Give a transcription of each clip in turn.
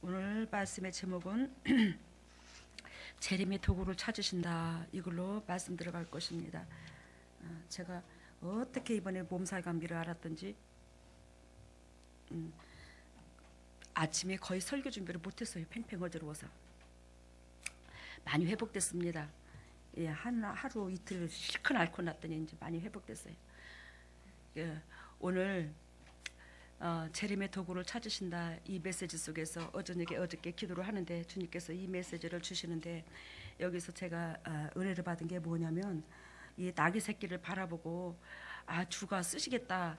오늘 말씀의 제목은 재림의 도구를 찾으신다, 이걸로 말씀 들어갈 것입니다. 제가 어떻게 이번에 몸살 감기를 알았던지 아침에 거의 설교 준비를 못했어요. 팽팽 어지러워서. 많이 회복됐습니다. 예, 하루 이틀 실컷 앓고 났더니 이제 많이 회복됐어요. 예, 오늘 재림의 도구를 찾으신다, 이 메시지 속에서 어저께 기도를 하는데 주님께서 이 메시지를 주시는데, 여기서 제가 은혜를 받은 게 뭐냐면, 이 나귀 새끼를 바라보고 주가 쓰시겠다,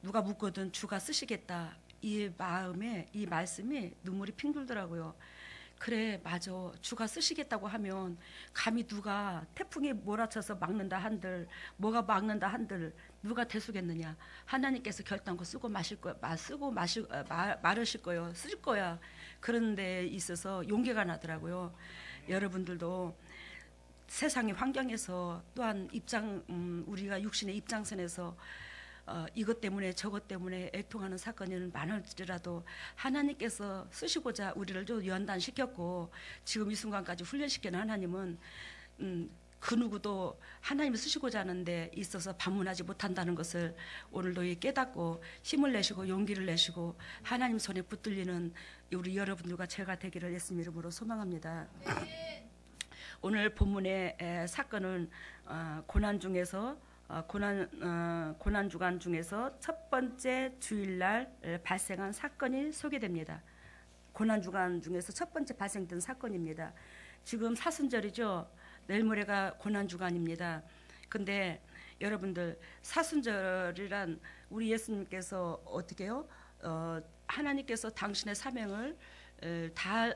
누가 묻거든 주가 쓰시겠다, 이 마음에 이 말씀이 눈물이 핑 돌더라고요. 그래, 맞아. 주가 쓰시겠다고 하면 감히 누가 태풍이 몰아쳐서 막는다 한들, 뭐가 막는다 한들 누가 대수겠느냐. 하나님께서 결단코 쓰고 마실 거야, 마르실 거요, 쓸 거야. 그런 데 있어서 용기가 나더라고요. 여러분들도 세상의 환경에서 또한 우리가 육신의 입장선에서 이것 때문에 저것 때문에 애통하는 사건이 많을지라도 하나님께서 쓰시고자 우리를 좀 연단시켰고, 지금 이 순간까지 훈련시키는 하나님은 그 누구도 하나님을 쓰시고자 하는데 있어서 방문하지 못한다는 것을 오늘도 깨닫고 힘을 내시고 용기를 내시고 하나님 손에 붙들리는 우리 여러분들과 제가 되기를 예수님 이름으로 소망합니다. 오늘 본문의 사건은 고난 주간 중에서 첫 번째 주일날 발생한 사건이 소개됩니다. 고난 주간 중에서 첫 번째 발생된 사건입니다. 지금 사순절이죠. 내일 모레가 고난 주간입니다. 근데 여러분들, 사순절이란 우리 예수님께서 어떻게 해요? 하나님께서 당신의 사명을 다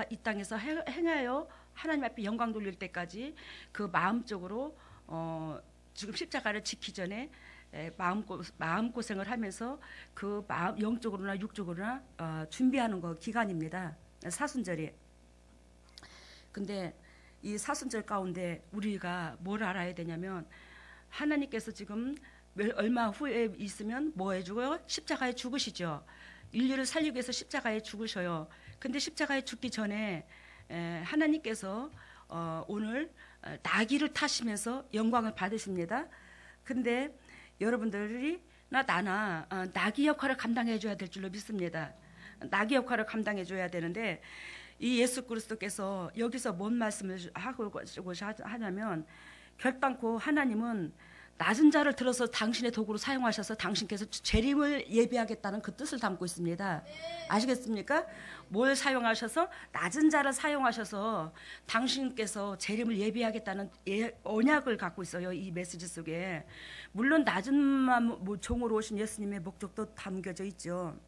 이 땅에서 행하여 하나님 앞에 영광 돌릴 때까지 그 마음적으로 지금 십자가를 지기 전에 마음고생을 하면서 그 마음, 영적으로나 육적으로나 준비하는 기간입니다. 사순절이. 근데 이 사순절 가운데 우리가 뭘 알아야 되냐면, 하나님께서 지금 얼마 후에 있으면 뭐 해주고요? 십자가에 죽으시죠. 인류를 살리기 위해서 십자가에 죽으셔요. 근데 십자가에 죽기 전에 하나님께서 오늘 나귀를 타시면서 영광을 받으십니다. 근데 여러분들이 나나 나귀 역할을 감당해 줘야 될 줄로 믿습니다. 나귀 역할을 감당해 줘야 되는데, 이 예수 그리스도께서 여기서 뭔 말씀을 하고자 하냐면, 결단코 하나님은 낮은 자를 들어서 당신의 도구로 사용하셔서 당신께서 재림을 예비하겠다는 그 뜻을 담고 있습니다. 아시겠습니까? 뭘 사용하셔서? 낮은 자를 사용하셔서 당신께서 재림을 예비하겠다는 언약을 갖고 있어요. 이 메시지 속에. 물론 낮은 종으로 오신 예수님의 목적도 담겨져 있죠.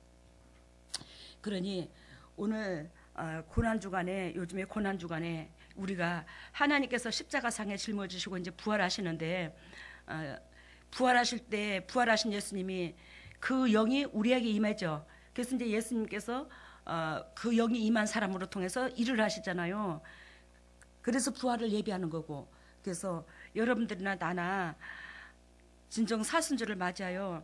그러니 오늘 고난주간에, 요즘에 고난주간에 우리가 하나님께서 십자가상에 짊어지시고 이제 부활하시는데, 부활하실 때 부활하신 예수님이 그 영이 우리에게 임하죠. 그래서 이제 예수님께서 그 영이 임한 사람으로 통해서 일을 하시잖아요. 그래서 부활을 예비하는 거고, 그래서 여러분들이나 나나 진정 사순절을 맞이하여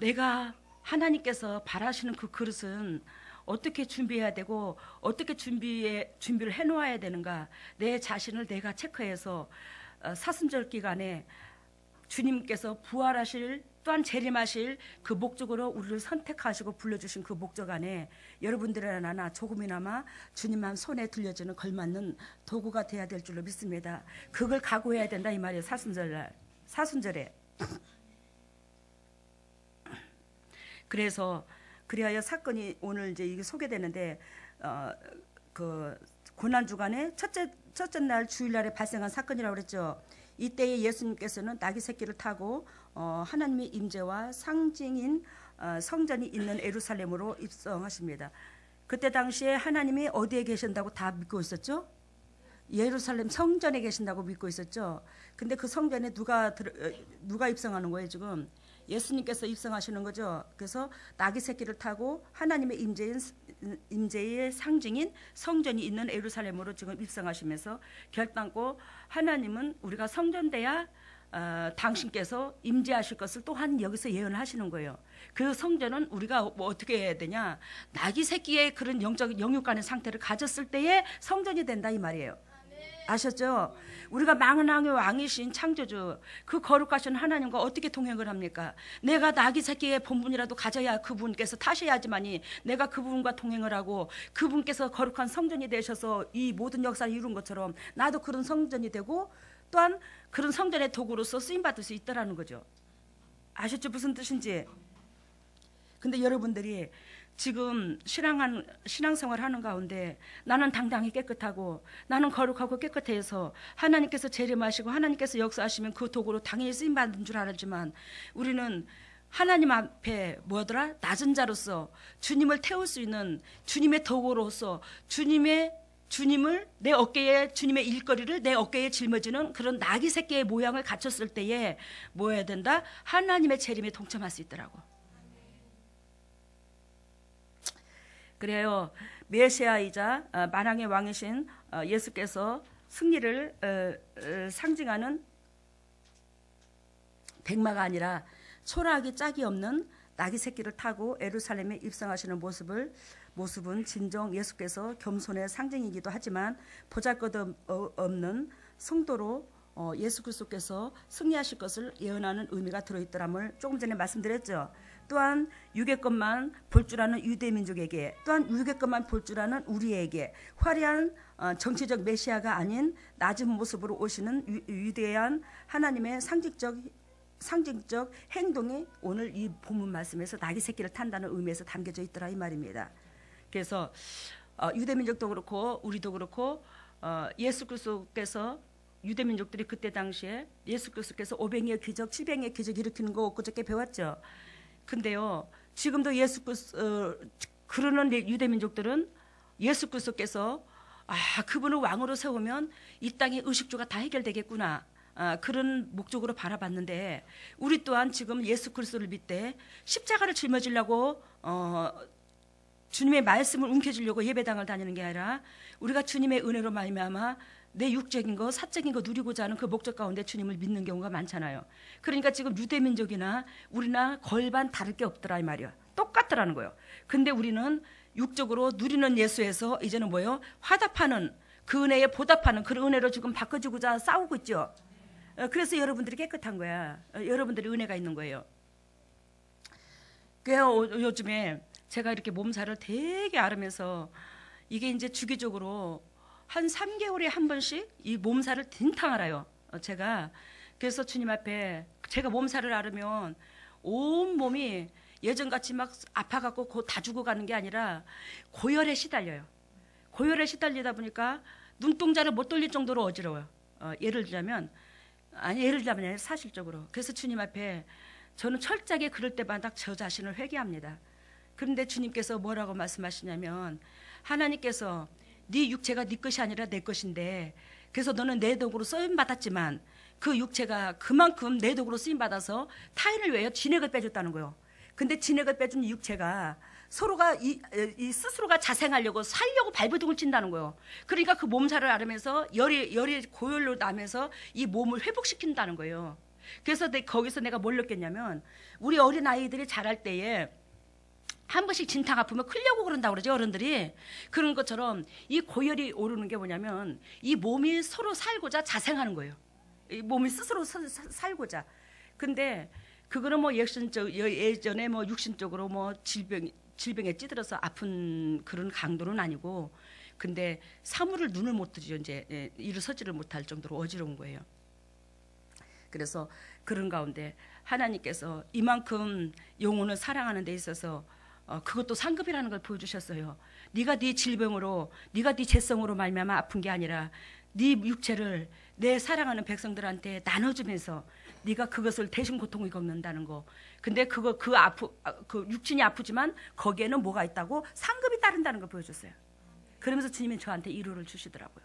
내가 하나님께서 바라시는 그 그릇은 어떻게 준비해야 되고 어떻게 준비를 해놓아야 되는가, 내 자신을 내가 체크해서 사순절 기간에 주님께서 부활하실, 또한 재림하실 그 목적으로 우리를 선택하시고 불러주신 그 목적 안에 여러분들이나 나나 조금이나마 주님 마음 손에 들려주는 걸맞는 도구가 돼야 될 줄로 믿습니다. 그걸 각오해야 된다 이 말이에요. 사순절에. 그래야 사건이 오늘 이제 이게 소개되는데, 그 고난 주간에 첫째 날 주일날에 발생한 사건이라고 그랬죠. 이때에 예수님께서는 나귀 새끼를 타고 하나님의 임재와 상징인 성전이 있는 예루살렘으로 입성하십니다. 그때 당시에 하나님이 어디에 계신다고 다 믿고 있었죠? 예루살렘 성전에 계신다고 믿고 있었죠. 근데 그 성전에 누가 입성하는 거예요 지금? 예수님께서 입성하시는 거죠. 그래서 나귀 새끼를 타고 하나님의 임재의 상징인 성전이 있는 예루살렘으로 지금 입성하시면서 결단코 하나님은 우리가 성전돼야 당신께서 임재하실 것을 또한 여기서 예언을 하시는 거예요. 그 성전은 우리가 뭐 어떻게 해야 되냐, 나귀 새끼의 그런 영적 영육간의 상태를 가졌을 때에 성전이 된다 이 말이에요. 아셨죠? 우리가 만왕의 왕이신 창조주, 그 거룩하신 하나님과 어떻게 동행을 합니까? 내가 나귀 새끼의 본분이라도 가져야 그분께서 타셔야지만이 내가 그분과 동행을 하고, 그분께서 거룩한 성전이 되셔서 이 모든 역사를 이룬 것처럼 나도 그런 성전이 되고 또한 그런 성전의 도구로서 쓰임받을 수 있다라는 거죠. 아셨죠? 무슨 뜻인지. 근데 여러분들이 지금 신앙생활 하는 가운데 나는 당당히 깨끗하고 나는 거룩하고 깨끗해서 하나님께서 재림하시고 하나님께서 역사하시면 그 도구로 당연히 쓰임받는 줄 알았지만, 우리는 하나님 앞에 뭐더라? 낮은 자로서 주님을 태울 수 있는 주님의 도구로서 주님을 내 어깨에, 주님의 일거리를 내 어깨에 짊어지는 그런 나귀 새끼의 모양을 갖췄을 때에 뭐 해야 된다? 하나님의 재림에 동참할 수 있더라고. 그래요. 메시아이자 만왕의 왕이신 예수께서 승리를 상징하는 백마가 아니라 초라하기 짝이 없는 나귀 새끼를 타고 예루살렘에 입성하시는 모습은 진정 예수께서 겸손의 상징이기도 하지만 보잘것없는 성도로 예수 그리스도께서 승리하실 것을 예언하는 의미가 들어있더람을 조금 전에 말씀드렸죠. 또한 육의 것만 볼 줄 아는 유대 민족에게, 또한 육의 것만 볼 줄 아는 우리에게 화려한 정치적 메시아가 아닌 낮은 모습으로 오시는 위대한 하나님의 상징적 행동이 오늘 이 본문 말씀에서 나귀 새끼를 탄다는 의미에서 담겨져 있더라 이 말입니다. 그래서 유대 민족도 그렇고 우리도 그렇고 예수 그리스도께서, 유대 민족들이 그때 당시에 예수 그리스도께서 500의 기적, 700의 기적 일으키는 거 엊그저께 배웠죠. 근데요, 지금도 그러는 유대 민족들은 예수 그리스도께서 그분을 왕으로 세우면 이 땅의 의식주가 다 해결되겠구나, 그런 목적으로 바라봤는데, 우리 또한 지금 예수 그리스도를 믿되 십자가를 짊어지려고 주님의 말씀을 움켜쥐려고 예배당을 다니는 게 아니라, 우리가 주님의 은혜로 말미암아 내 육적인 거, 사적인 거 누리고자 하는 그 목적 가운데 주님을 믿는 경우가 많잖아요. 그러니까 지금 유대민족이나 우리나 걸반 다를 게 없더라 이 말이야. 똑같더라는 거예요. 근데 우리는 육적으로 누리는 예수에서 이제는 뭐예요? 화답하는, 그 은혜에 보답하는 그런 은혜로 지금 바꿔주고자 싸우고 있죠. 그래서 여러분들이 깨끗한 거야. 여러분들이 은혜가 있는 거예요. 요즘에 제가 이렇게 몸살을 되게 앓으면서, 이게 이제 주기적으로 한 3개월에 한 번씩 이 몸살을 딘탕 앓아요. 제가 그래서 주님 앞에, 제가 몸살을 앓으면 온 몸이 예전같이 막 아파갖고 곧 다 죽어가는 게 아니라 고열에 시달려요. 고열에 시달리다 보니까 눈동자를 못 돌릴 정도로 어지러워요. 예를 들자면 사실적으로. 그래서 주님 앞에 저는 철저하게 그럴 때마다 저 자신을 회개합니다. 그런데 주님께서 뭐라고 말씀하시냐면, 하나님께서 네 육체가 네 것이 아니라 내 것인데, 그래서 너는 내 도구로 쓰임받았지만 그 육체가 그만큼 내 도구로 쓰임받아서 타인을 위하여 진액을 빼줬다는 거예요. 근데 진액을 빼준 육체가 서로가 스스로가 자생하려고 살려고 발버둥을 친다는 거예요. 그러니까 그 몸살을 앓으면서 열이 고열로 나면서 이 몸을 회복시킨다는 거예요. 그래서 거기서 내가 뭘 느꼈냐면, 우리 어린 아이들이 자랄 때에 한 번씩 진탕 아프면 클려고 그런다고 그러죠, 어른들이. 그런 것처럼 이 고열이 오르는 게 뭐냐면, 이 몸이 서로 살고자 자생하는 거예요. 이 몸이 스스로 살고자. 근데 그거는 뭐 예전에 뭐 육신적으로 뭐 질병에 찌들어서 아픈 그런 강도는 아니고, 근데 사물을 눈을 못 뜨죠. 이제 일어서지를 못할 정도로 어지러운 거예요. 그래서 그런 가운데 하나님께서 이만큼 영혼을 사랑하는 데 있어서 그것도 상급이라는 걸 보여주셨어요. 네가 네 질병으로, 네가 네 재성으로 말미암아 아픈 게 아니라 네 육체를 내 사랑하는 백성들한테 나눠주면서 네가 그것을 대신 고통을 겪는다는 거. 근데 그 육신이 아프지만 거기에는 뭐가 있다고? 상급이 따른다는 걸 보여줬어요. 그러면서 주님이 저한테 위로를 주시더라고요.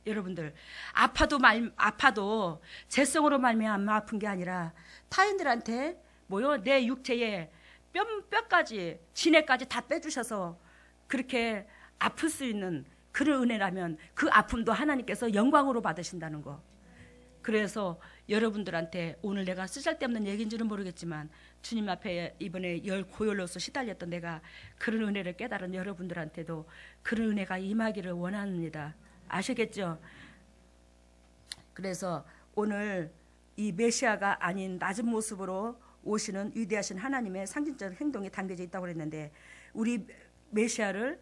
여러분들, 아파도 재성으로 말미암아 아픈 게 아니라 타인들한테 내 육체에 뼈까지 진액까지 다 빼주셔서 그렇게 아플 수 있는 그런 은혜라면 그 아픔도 하나님께서 영광으로 받으신다는 거. 그래서 여러분들한테 오늘 내가 쓰잘데없는 얘기인지는 모르겠지만 주님 앞에 이번에 고열로서 시달렸던 내가 그런 은혜를 깨달은 여러분들한테도 그런 은혜가 임하기를 원합니다. 아시겠죠? 그래서 오늘 이 메시아가 아닌 낮은 모습으로 오시는 위대하신 하나님의 상징적 행동이 담겨져 있다고 그랬는데, 우리 메시아를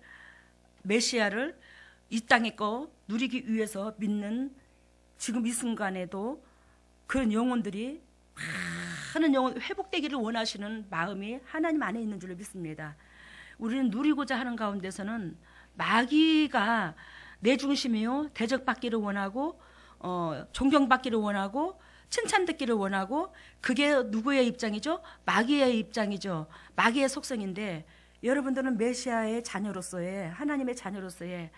이 땅에 거 누리기 위해서 믿는 지금 이 순간에도 그런 영혼들이, 많은 영혼 회복되기를 원하시는 마음이 하나님 안에 있는 줄로 믿습니다. 우리는 누리고자 하는 가운데서는 마귀가 내 중심이요, 대적받기를 원하고 존경받기를 원하고 칭찬 듣기를 원하고, 그게 누구의 입장이죠? 마귀의 입장이죠. 마귀의 속성인데, 여러분들은 메시아의 자녀로서의, 하나님의 자녀로서의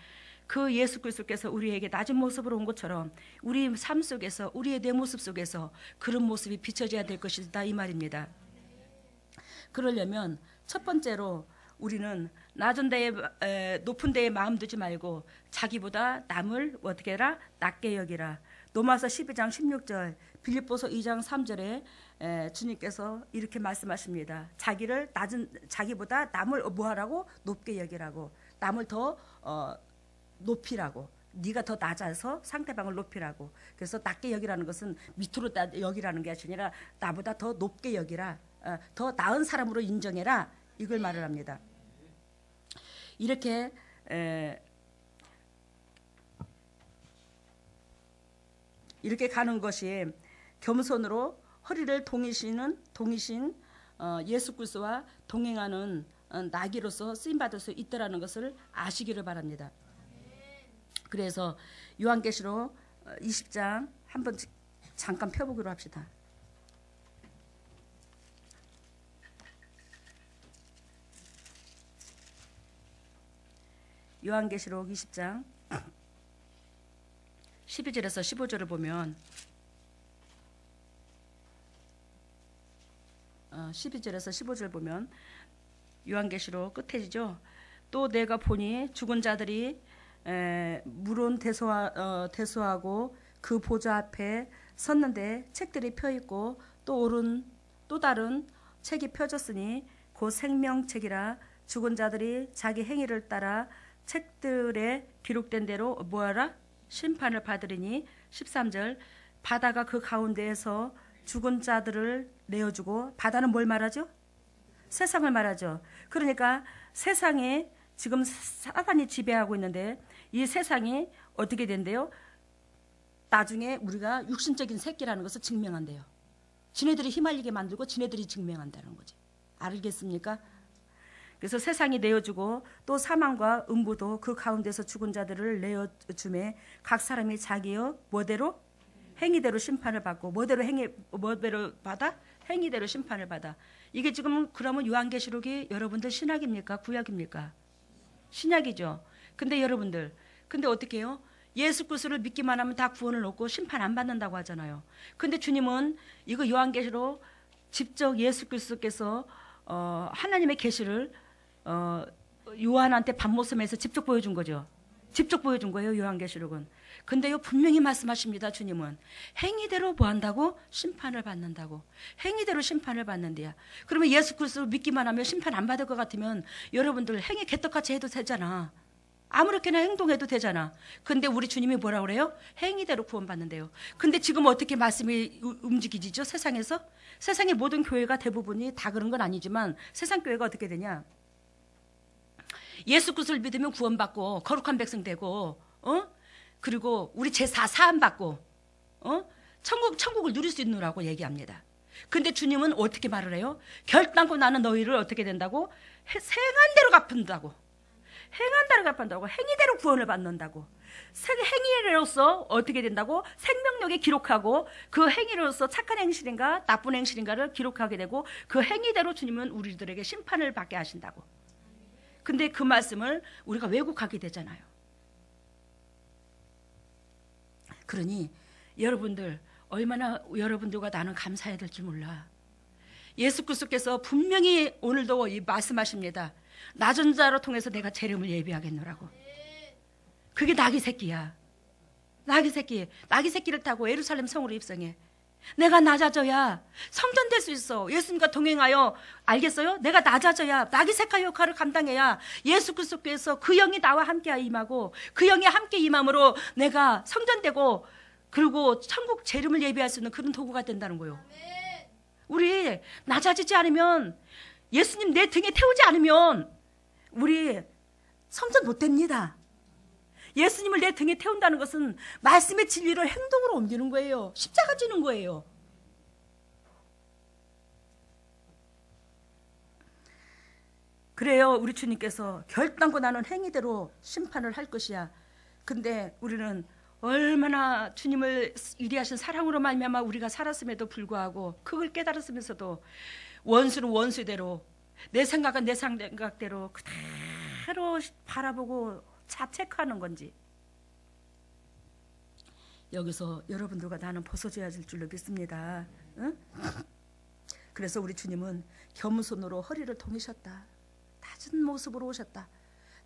그 예수 그리스도께서 우리에게 낮은 모습으로 온 것처럼 우리 삶 속에서, 우리의 내 모습 속에서 그런 모습이 비춰져야 될 것이다, 이 말입니다. 그러려면 첫 번째로 우리는 낮은 데에 높은 데에 마음 두지 말고 자기보다 남을 어떻게 해라? 낮게 여기라. 로마서 12장 16절, 빌립보서 2장 3절에 주님께서 이렇게 말씀하십니다. 자기보다 남을 뭐하라고? 높게 여기라고. 남을 더 높이라고. 네가 더 낮아서 상대방을 높이라고. 그래서 낮게 여기라는 것은 밑으로 여기라는 게 아니라 나보다 더 높게 여기라. 더 나은 사람으로 인정해라. 이걸 말을 합니다. 이렇게 가는 것이 겸손으로 허리를 동이신 예수 그리스도와 동행하는 나귀로서 쓰임받을 수 있다라는 것을 아시기를 바랍니다. 그래서 요한계시록 20장 한번 잠깐 펴보기로 합시다. 요한계시록 20장 12절에서 15절을 보면 12절에서 15절 보면 요한계시록 끝에지죠. 또 내가 보니 죽은 자들이 물은 대소하고 그 보좌 앞에 섰는데 책들이 펴 있고 또 다른 책이 펴졌으니 곧 생명책이라. 죽은 자들이 자기 행위를 따라 책들에 기록된 대로 뭐하라? 심판을 받으리니. 13절, 바다가 그 가운데에서 죽은 자들을 내어주고. 바다는 뭘 말하죠? 세상을 말하죠. 그러니까 세상에 지금 사단이 지배하고 있는데 이 세상이 어떻게 된대요? 나중에 우리가 육신적인 새끼라는 것을 증명한대요. 지네들이 휘말리게 만들고 지네들이 증명한다는 거지. 알겠습니까? 그래서 세상이 내어주고 또 사망과 음부도 그 가운데서 죽은 자들을 내어주매 각 사람이 자기의 뭐대로? 행위대로 심판을 받고. 뭐대로 받아? 행위대로 심판을 받아. 이게 지금 그러면 요한계시록이 여러분들 신약입니까? 구약입니까? 신약이죠. 근데 여러분들, 근데 어떻게 해요? 예수 그리스도를 믿기만 하면 다 구원을 얻고 심판 안 받는다고 하잖아요. 근데 주님은 이거 요한계시록 직접 예수 그리스도께서 하나님의 계시를 요한한테 밤모섬에서 직접 보여준 거죠. 직접 보여준 거예요, 요한계시록은. 근데요, 분명히 말씀하십니다. 주님은 행위대로 뭐 한다고? 심판을 받는다고. 행위대로 심판을 받는데요. 그러면 예수 그리스도를 믿기만 하면 심판 안 받을 것 같으면 여러분들 행위 개떡같이 해도 되잖아. 아무렇게나 행동해도 되잖아. 근데 우리 주님이 뭐라 그래요? 행위대로 구원받는데요. 근데 지금 어떻게 말씀이 움직이지죠? 세상에서? 세상의 모든 교회가 대부분이 다 그런 건 아니지만 세상 교회가 어떻게 되냐? 예수 그리스도를 믿으면 구원받고 거룩한 백성 되고, 그리고 우리 제사 사함 받고, 천국을 누릴 수 있느라고 얘기합니다. 근데 주님은 어떻게 말을 해요? 결단코 나는 너희를 어떻게 된다고? 행한 대로 갚는다고. 행한 대로 갚는다고. 행위대로 구원을 받는다고. 행위로서 어떻게 된다고? 생명력에 기록하고 그 행위로서 착한 행실인가 나쁜 행실인가를 기록하게 되고 그 행위대로 주님은 우리들에게 심판을 받게 하신다고. 근데 그 말씀을 우리가 왜곡하게 되잖아요. 그러니 여러분들 얼마나 여러분들과 나는 감사해야 될지 몰라. 예수 그리스도께서 분명히 오늘도 말씀하십니다. 낮은 자로 통해서 내가 재림을 예비하겠노라고. 그게 낙이 새끼야. 나귀 새끼를 타고 예루살렘 성으로 입성해. 내가 낮아져야 성전될 수 있어. 예수님과 동행하여, 알겠어요? 내가 낮아져야 나귀 새끼 역할을 감당해야 예수 그리스도께서 그 영이 나와 함께 임하고, 그 영이 함께 임함으로 내가 성전되고, 그리고 천국 재림을 예비할 수 있는 그런 도구가 된다는 거예요. 우리 낮아지지 않으면, 예수님 내 등에 태우지 않으면 우리 성전 못 됩니다. 예수님을 내 등에 태운다는 것은 말씀의 진리를 행동으로 옮기는 거예요. 십자가 지는 거예요. 그래요. 우리 주님께서 결단코 나는 행위대로 심판을 할 것이야. 근데 우리는 얼마나 주님을 위대하신 사랑으로 말미암아 우리가 살았음에도 불구하고, 그걸 깨달았으면서도 원수는 원수대로, 내 생각은 내 생각대로 그대로 바라보고 자책하는 건지. 여기서 여러분들과 나는 벗어져야 될 줄로 믿습니다. 응? 그래서 우리 주님은 겸손으로 허리를 동이셨다. 낮은 모습으로 오셨다.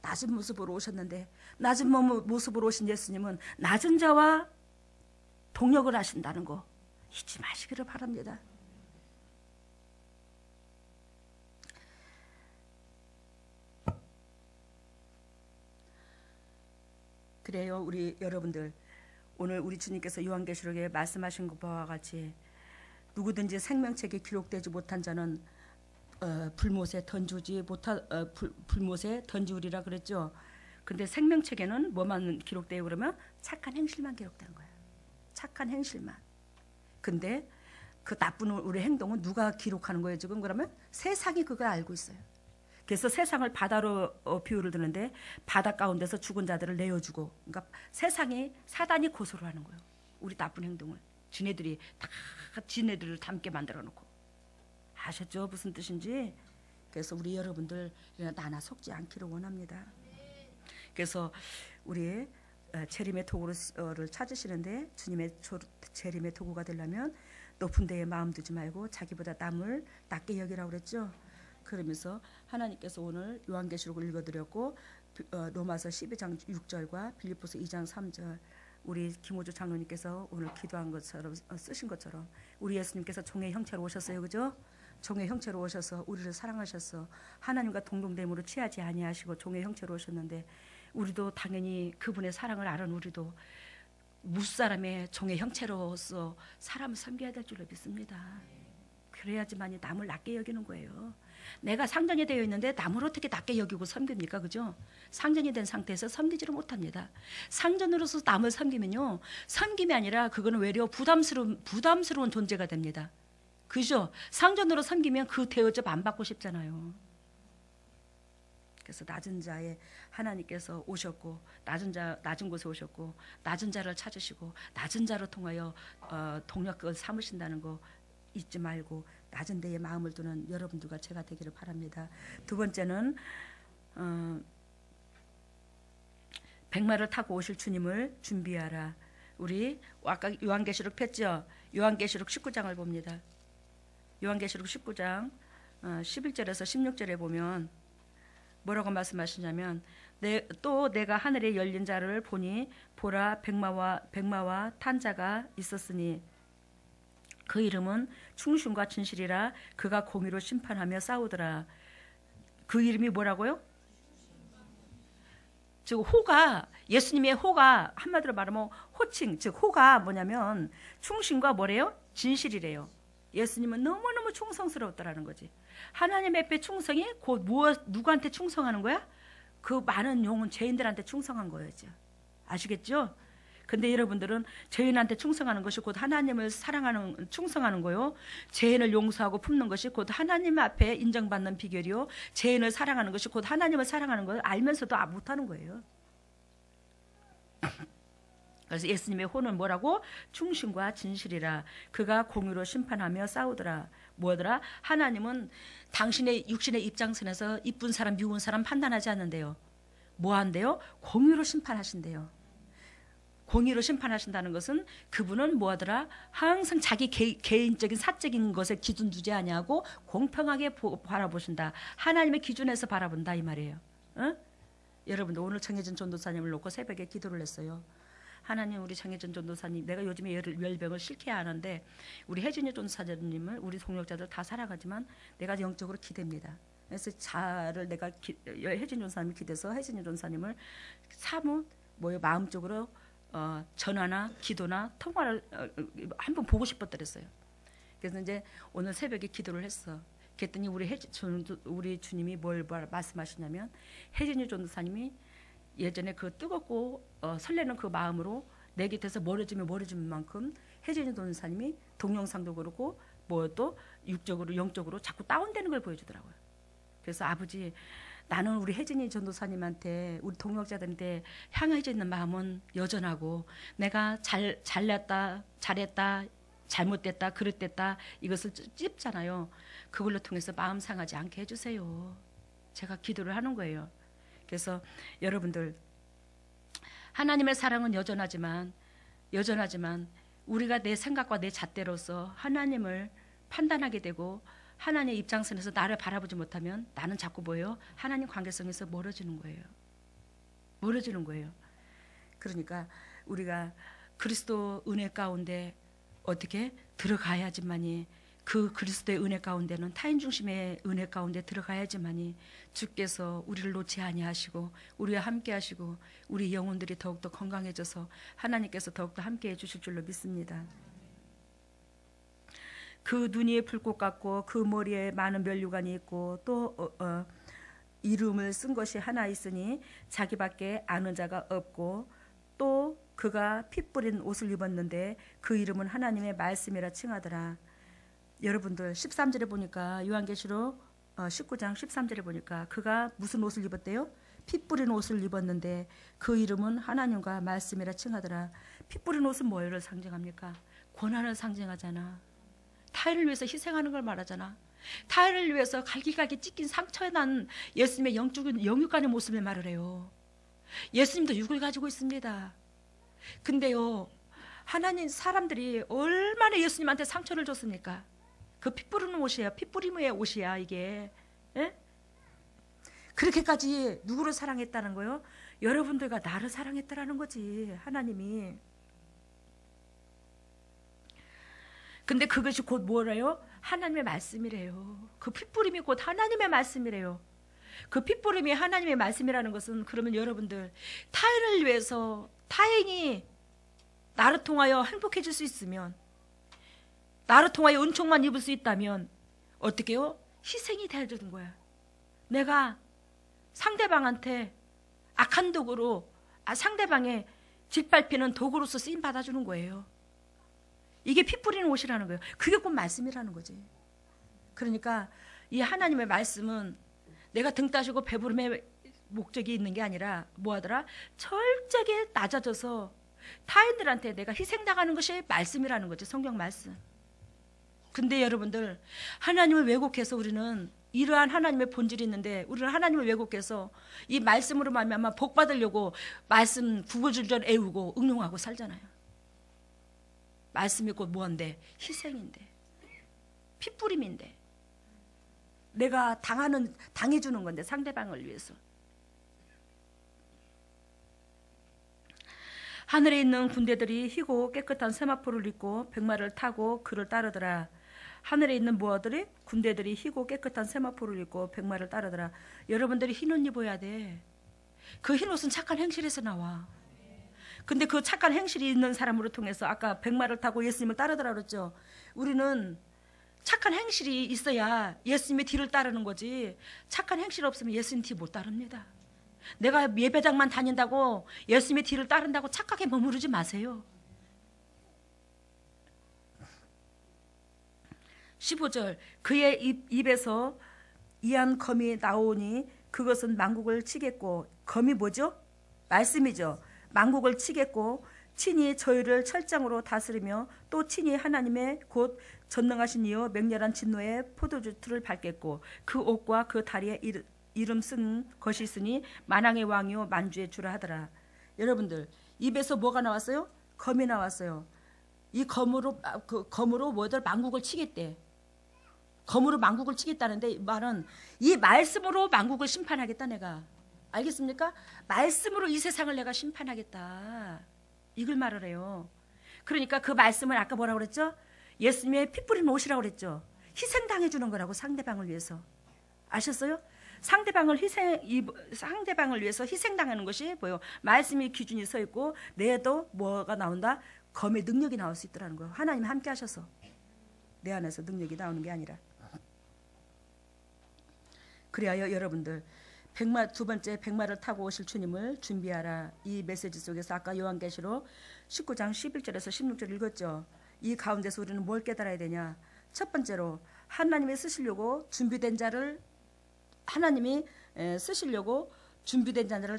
낮은 모습으로 오셨는데, 낮은 모습으로 오신 예수님은 낮은 자와 동역을 하신다는 거 잊지 마시기를 바랍니다. 그래요. 우리 여러분들, 오늘 우리 주님께서 요한계시록에 말씀하신 것과 같이 누구든지 생명책에 기록되지 못한 자는 불못에 던지우리라 그랬죠. 근데 생명책에는 뭐만 기록돼요? 그러면 착한 행실만 기록된 거예요. 착한 행실만. 근데 그 나쁜 우리 행동은 누가 기록하는 거예요 지금? 그러면 세상이 그걸 알고 있어요. 그래서 세상을 바다로 비유를 드는데, 바다 가운데서 죽은 자들을 내어주고, 그러니까 세상이, 사단이 고소를 하는 거예요. 우리 나쁜 행동을. 지네들을 닮게 만들어 놓고. 아셨죠? 무슨 뜻인지? 그래서 우리 여러분들 나나 속지 않기를 원합니다. 그래서 우리 재림의 도구를 찾으시는데, 주님의 재림의 도구가 되려면 높은 데에 마음 두지 말고 자기보다 남을 낮게 여기라고 그랬죠. 그러면서 하나님께서 오늘 요한계시록을 읽어드렸고, 로마서 12장 6절과 빌립보서 2장 3절, 우리 김호주 장로님께서 오늘 기도한 것처럼, 쓰신 것처럼, 우리 예수님께서 종의 형체로 오셨어요. 그죠? 종의 형체로 오셔서 우리를 사랑하셔서 하나님과 동등됨으로 취하지 아니하시고 종의 형체로 오셨는데, 우리도 당연히 그분의 사랑을 아는 우리도 무사람의 종의 형체로서 사람을 섬겨야 될 줄로 믿습니다. 그래야지만이 남을 낮게 여기는 거예요. 내가 상전이 되어 있는데 남을 어떻게 낮게 여기고 섬깁니까? 그죠? 상전이 된 상태에서 섬기지를 못합니다. 상전으로서 남을 섬기면요, 섬김이 아니라 그거는 외려 부담스러운 존재가 됩니다. 그죠? 상전으로 섬기면 그 대우접 안 받고 싶잖아요. 그래서 낮은 자에 하나님께서 오셨고, 낮은 곳에 오셨고, 낮은 자를 찾으시고, 낮은 자로 통하여 동력을 삼으신다는 거 잊지 말고 낮은 데에 마음을 두는 여러분들과 제가 되기를 바랍니다. 두 번째는 백마를 타고 오실 주님을 준비하라. 우리 아까 요한계시록 폈죠? 요한계시록 19장을 봅니다. 요한계시록 19장 11절에서 16절에 보면 뭐라고 말씀하시냐면, 또 내가 하늘에 열린 자를 보니 보라, 백마와 탄 자가 있었으니 그 이름은 충신과 진실이라. 그가 공의로 심판하며 싸우더라. 그 이름이 뭐라고요? 즉 호가, 예수님의 호가, 한마디로 말하면 호칭, 즉 호가 뭐냐면 충신과 뭐래요? 진실이래요. 예수님은 너무너무 충성스러웠다라는 거지. 하나님 앞에 충성이 곧 누구한테 충성하는 거야? 그 많은 용은 죄인들한테 충성한 거였죠. 아시겠죠? 근데 여러분들은 죄인한테 충성하는 것이 곧 하나님을 충성하는 거요. 죄인을 용서하고 품는 것이 곧 하나님 앞에 인정받는 비결이요. 죄인을 사랑하는 것이 곧 하나님을 사랑하는 걸 알면서도 못하는 거예요. 그래서 예수님의 호는 뭐라고? 충신과 진실이라. 그가 공의로 심판하며 싸우더라. 뭐더라? 하나님은 당신의 육신의 입장선에서 이쁜 사람, 미운 사람 판단하지 않는데요. 뭐 한대요? 공의로 심판하신대요. 공의로 심판하신다는 것은 그분은 뭐하더라? 항상 자기 개인적인 사적인 것에 기준 두지 아니하고 공평하게 바라보신다. 하나님의 기준에서 바라본다 이 말이에요. 어? 여러분들 오늘 정혜진 전도사님을 놓고 새벽에 기도를 했어요. 하나님, 우리 장혜전 전도사님, 내가 요즘에 열병을 싫게 하는데 우리 혜진이 전도사님을 우리 동역자들 다 살아가지만 내가 영적으로 기대입니다. 그래서 자를 내가 혜진이 전도사님이 기대서 혜진이 전도사님을 사뭇 마음적으로 전화나 기도나 통화를 한번 보고 싶었더랬어요. 그래서 이제 오늘 새벽에 기도를 했어. 그랬더니 우리 주님이 뭘 말씀하시냐면, 혜진이 전도사님이 예전에 그 뜨겁고 설레는 그 마음으로 내 곁에서 멀어지면 만큼 혜진이 전도사님이 동영상도 그렇고 또 육적으로 영적으로 자꾸 다운되는 걸 보여주더라고요. 그래서 아버지, 나는 우리 혜진이 전도사님한테, 우리 동역자들한테 향해져 있는 마음은 여전하고, 내가 잘했다, 잘못됐다, 그릇됐다, 이것을 찝잖아요. 그걸로 통해서 마음 상하지 않게 해주세요. 제가 기도를 하는 거예요. 그래서 여러분들, 하나님의 사랑은 여전하지만 우리가 내 생각과 내 잣대로서 하나님을 판단하게 되고 하나님의 입장선에서 나를 바라보지 못하면 나는 자꾸 뭐예요? 하나님 관계성에서 멀어지는 거예요. 그러니까 우리가 그리스도 은혜 가운데 어떻게 들어가야지만이, 그 그리스도의 은혜 가운데는 타인 중심의 은혜 가운데 들어가야지만이 주께서 우리를 놓지 아니하시고 우리와 함께 하시고 우리 영혼들이 더욱더 건강해져서 하나님께서 더욱더 함께 해주실 줄로 믿습니다. 그 눈이 불꽃 같고 그 머리에 많은 면류관이 있고 또 이름을 쓴 것이 하나 있으니 자기밖에 아는 자가 없고, 또 그가 피 뿌린 옷을 입었는데 그 이름은 하나님의 말씀이라 칭하더라. 여러분들 13절에 보니까, 요한계시록 19장 13절에 보니까 그가 무슨 옷을 입었대요? 피 뿌린 옷을 입었는데 그 이름은 하나님과 말씀이라 칭하더라. 피 뿌린 옷은 뭐를 상징합니까? 고난을 상징하잖아. 타인을 위해서 희생하는 걸 말하잖아. 타인을 위해서 갈기갈기 찢긴 상처에 난 예수님의 영육간의 모습을 말을 해요. 예수님도 육을 가지고 있습니다. 근데요, 하나님 사람들이 얼마나 예수님한테 상처를 줬습니까? 그 피 뿌리는 옷이야. 피 뿌림의 옷이야 이게. 에? 그렇게까지 누구를 사랑했다는 거요? 여러분들과 나를 사랑했다라는 거지, 하나님이. 근데 그것이 곧 뭐래요? 하나님의 말씀이래요. 그 핏부림이 곧 하나님의 말씀이래요. 그 핏부림이 하나님의 말씀이라는 것은, 그러면 여러분들, 타인을 위해서 타인이 나를 통하여 행복해질 수 있으면, 나를 통하여 은총만 입을 수 있다면 어떻게 해요? 희생이 되어주는 거야. 내가 상대방한테 악한 도구로, 상대방의 짓밟히는 도구로서 쓰임 받아주는 거예요. 이게 피 뿌리는 옷이라는 거예요. 그게 곧 말씀이라는 거지. 그러니까 이 하나님의 말씀은 내가 등 따시고 배부름의 목적이 있는 게 아니라 뭐하더라? 철저하게 낮아져서 타인들한테 내가 희생당하는 것이 말씀이라는 거지, 성경 말씀. 근데 여러분들, 하나님을 왜곡해서 우리는, 이러한 하나님의 본질이 있는데 우리는 하나님을 왜곡해서 이 말씀으로 말미암아 복 받으려고 말씀 구구절절 애우고 응용하고 살잖아요. 말씀이 곧 뭔데? 희생인데, 핏부림인데, 내가 당해주는 건데, 상대방을 위해서. 하늘에 있는 군대들이 희고 깨끗한 세마포를 입고 백마를 타고 그를 따르더라. 하늘에 있는 무엇들이? 군대들이 희고 깨끗한 세마포를 입고 백마를 따르더라. 여러분들이 흰 옷 입어야 돼. 그 흰 옷은 착한 행실에서 나와. 근데 그 착한 행실이 있는 사람으로 통해서, 아까 백마를 타고 예수님을 따르더라 그랬죠. 우리는 착한 행실이 있어야 예수님의 뒤를 따르는 거지, 착한 행실 없으면 예수님 뒤 못 따릅니다. 내가 예배장만 다닌다고 예수님의 뒤를 따른다고 착하게 머무르지 마세요. 15절, 그의 입에서 이한 검이 나오니 그것은 만국을 치겠고, 검이 뭐죠? 말씀이죠. 만국을 치겠고 친히 저희를 철장으로 다스리며 또 친히 하나님의 곧 전능하신 이요 맹렬한 진노의 포도주틀을 밟겠고, 그 옷과 그 다리에 이름 쓴 것이 있으니 만왕의 왕이요 만주의 주라 하더라. 여러분들, 입에서 뭐가 나왔어요? 검이 나왔어요. 이 검으로 뭐들 만국을 치겠대. 검으로 만국을 치겠다는데, 이 말은 이 말씀으로 만국을 심판하겠다. 내가, 알겠습니까? 말씀으로 이 세상을 내가 심판하겠다. 이걸 말을 해요. 그러니까 그 말씀을 아까 뭐라고 그랬죠? 예수님의 피 뿌린 옷이라고 그랬죠. 희생당해 주는 거라고, 상대방을 위해서. 아셨어요? 상대방을 위해서 희생당하는 것이 뭐예요? 말씀이 기준이 서 있고 내도 뭐가 나온다? 검의 능력이 나올 수 있더라는 거예요. 하나님이 함께 하셔서. 내 안에서 능력이 나오는 게 아니라. 그래야 여러분들 두 번째 백마를 타고 오실 주님을 준비하라. 이 메시지 속에서 아까 요한계시록 19장 11절에서 16절 읽었죠. 이 가운데서 우리는 뭘 깨달아야 되냐? 첫 번째로 하나님이 쓰시려고 준비된 자를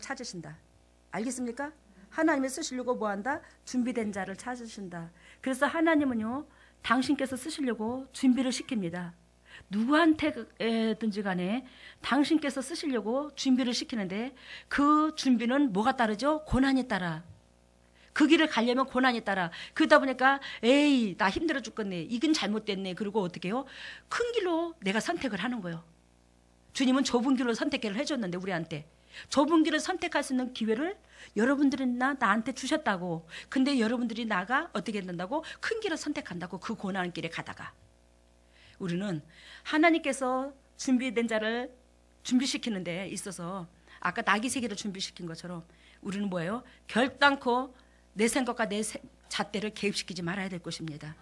찾으신다. 알겠습니까? 하나님이 쓰시려고 뭐한다? 준비된 자를 찾으신다. 그래서 하나님은요, 당신께서 쓰시려고 준비를 시킵니다. 누구한테든지 간에 당신께서 쓰시려고 준비를 시키는데 그 준비는 뭐가 따르죠? 고난이 따라. 그 길을 가려면 고난이 따라. 그러다 보니까 에이 나 힘들어 죽겠네. 이건 잘못됐네. 그리고 어떻게 해요? 큰 길로 내가 선택을 하는 거예요. 주님은 좁은 길로 선택을 해줬는데 우리한테. 좁은 길을 선택할 수 있는 기회를 여러분들이나 나한테 주셨다고. 근데 여러분들이 나가 어떻게 된다고? 큰 길을 선택한다고. 그 고난 길에 가다가. 우리는 하나님께서 준비된 자를 준비시키는 데 있어서 아까 나귀 새끼를 준비시킨 것처럼 우리는 뭐예요? 결단코 내 생각과 내 잣대를 개입시키지 말아야 될 것입니다.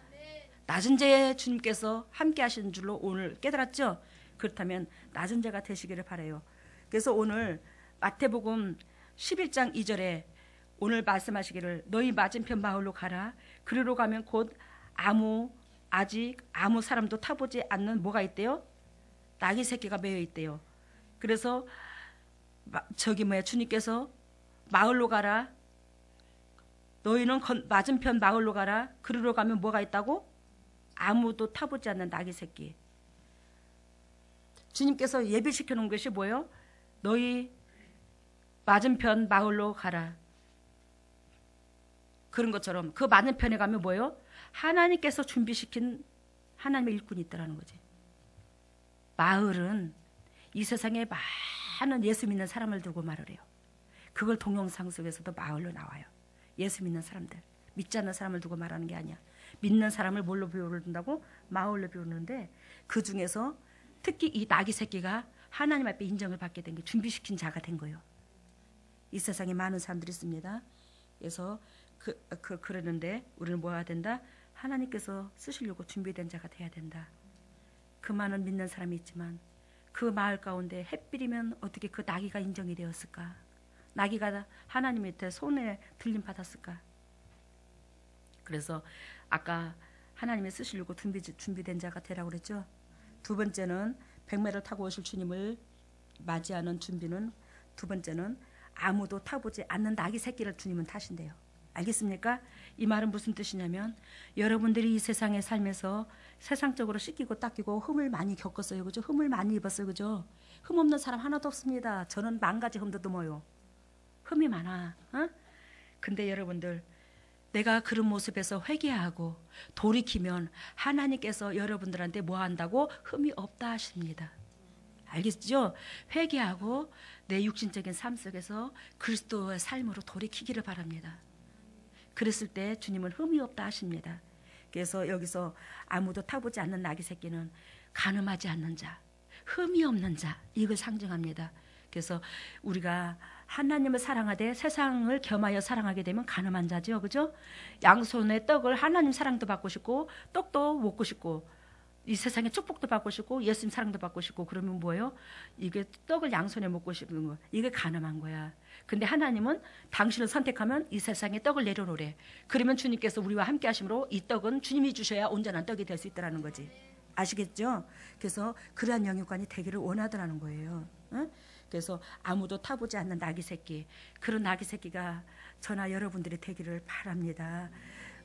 낮은 자에 주님께서 함께 하시는 줄로 오늘 깨달았죠? 그렇다면 낮은 자가 되시기를 바라요. 그래서 오늘 마태복음 11장 2절에 오늘 말씀하시기를 너희 맞은편 마을로 가라. 그리로 가면 곧 아직 아무 사람도 타보지 않는 뭐가 있대요? 나귀 새끼가 매여 있대요. 그래서 주님께서 마을로 가라. 너희는 맞은편 마을로 가라. 그리로 가면 뭐가 있다고? 아무도 타보지 않는 나귀 새끼. 주님께서 예비시켜 놓은 것이 뭐예요? 너희 맞은편 마을로 가라. 그런 것처럼 그 맞은편에 가면 뭐예요? 하나님께서 준비시킨 하나님의 일꾼이 있다는 거지. 마을은 이 세상에 많은 예수 믿는 사람을 두고 말을 해요. 그걸 동영상 속에서도 마을로 나와요. 예수 믿는 사람들. 믿지 않는 사람을 두고 말하는 게 아니야. 믿는 사람을 뭘로 비유한다고? 마을로 비우는데 그 중에서 특히 이 나귀 새끼가 하나님 앞에 인정을 받게 된 게 준비시킨 자가 된 거예요. 이 세상에 많은 사람들이 있습니다. 그래서 그러는데 우리는 뭐 해야 된다? 하나님께서 쓰시려고 준비된 자가 돼야 된다. 그 많은 믿는 사람이 있지만 그 마을 가운데 햇빛이면 어떻게 그 나귀가 인정이 되었을까? 나귀가 하나님 밑에 손에 들림 받았을까? 그래서 아까 하나님이 쓰시려고 준비된 자가 되라고 그랬죠. 두 번째는 백마를 타고 오실 주님을 맞이하는 준비는 두 번째는 아무도 타보지 않는 나귀 새끼를 주님은 타신대요. 알겠습니까? 이 말은 무슨 뜻이냐면 여러분들이 이 세상에 살면서 세상적으로 씻기고 닦이고 흠을 많이 겪었어요. 그죠? 흠을 많이 입었어요. 그죠? 흠 없는 사람 하나도 없습니다. 저는 10,000가지 흠도 넘어요. 흠이 많아. 근데 여러분들 내가 그런 모습에서 회개하고 돌이키면 하나님께서 여러분들한테 뭐 한다고? 흠이 없다 하십니다. 알겠죠? 회개하고 내 육신적인 삶 속에서 그리스도의 삶으로 돌이키기를 바랍니다. 그랬을 때 주님은 흠이 없다 하십니다. 그래서 여기서 아무도 타보지 않는 나귀 새끼는 간음하지 않는 자, 흠이 없는 자, 이걸 상징합니다. 그래서 우리가 하나님을 사랑하되 세상을 겸하여 사랑하게 되면 간음한 자죠. 그죠? 양손에 떡을 하나님 사랑도 받고 싶고 떡도 먹고 싶고 이 세상에 축복도 받고 싶고 예수님 사랑도 받고 싶고 그러면 뭐예요? 이게 떡을 양손에 먹고 싶은 거. 이게 가늠한 거야. 근데 하나님은 당신을 선택하면 이 세상에 떡을 내려놓으래. 그러면 주님께서 우리와 함께 하심으로 이 떡은 주님이 주셔야 온전한 떡이 될 수 있다는 거지. 아시겠죠? 그래서 그러한 영육관이 되기를 원하더라는 거예요. 응? 그래서 아무도 타보지 않는 나귀 새끼, 그런 나귀 새끼가 저나 여러분들이 되기를 바랍니다.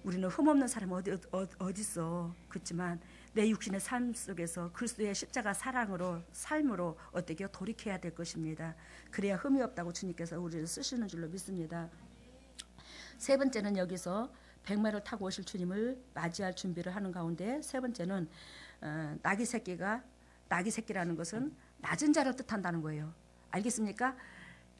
우리는 흠없는 사람 어디 있어? 그렇지만 내 육신의 삶 속에서 그리스도의 십자가 삶으로 어떻게 돌이켜야 될 것입니다. 그래야 흠이 없다고 주님께서 우리를 쓰시는 줄로 믿습니다. 세 번째는 여기서 백마를 타고 오실 주님을 맞이할 준비를 하는 가운데 세 번째는 나귀 새끼라는 것은 낮은 자를 뜻한다는 거예요. 알겠습니까?